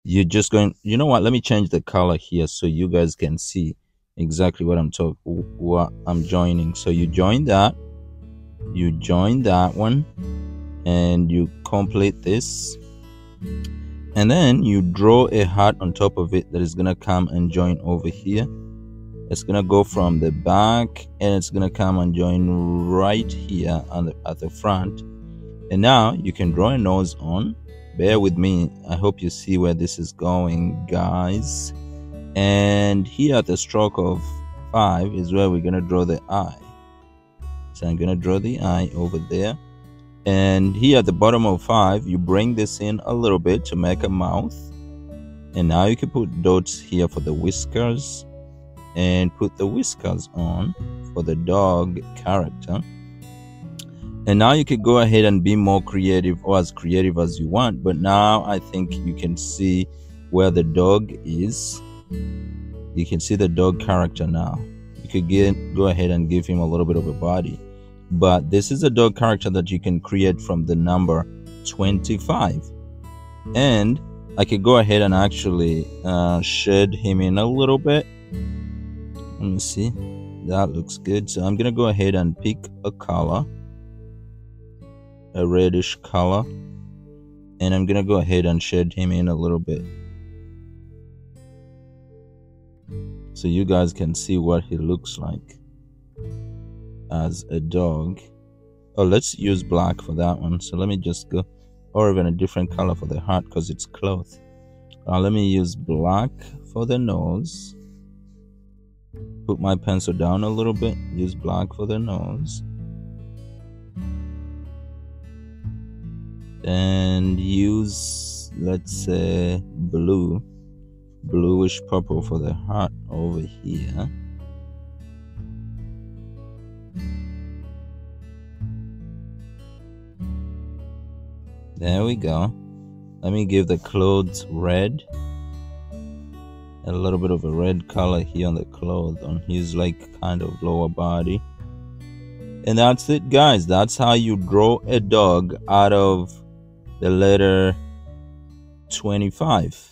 you're just going, you know what, let me change the color here so you guys can see exactly what I'm joining. So you join that one, and you complete this, and then you draw a heart on top of it that is gonna come and join over here. It's gonna go from the back and it's gonna come and join right here at the front. And now you can draw a nose on. Bear with me, I hope you see where this is going, guys. And here at the stroke of 5 is where we're gonna draw the eye. So I'm gonna draw the eye over there. And here at the bottom of 5, you bring this in a little bit to make a mouth. And now you can put dots here for the whiskers, and put the whiskers on for the dog character. And now you can go ahead and be more creative, or as creative as you want. But now I think you can see where the dog is. You can see the dog character now. You could go ahead and give him a little bit of a body. But this is a dog character that you can create from the number 25. And I could go ahead and actually shade him in a little bit. Let me see. That looks good. So I'm going to go ahead and pick a color, a reddish color, and I'm going to go ahead and shade him in a little bit so you guys can see what he looks like as a dog. Oh, let's use black for that one. So let me just go, or even a different color for the heart because it's cloth. Let me use black for the nose. Put my pencil down a little bit, use black for the nose, and use, let's say, bluish purple for the heart over here. There we go. Let me give the clothes red, a little bit of a red color here on the clothes, on his like kind of lower body. And that's it, guys. That's how you draw a dog out of the letter 25.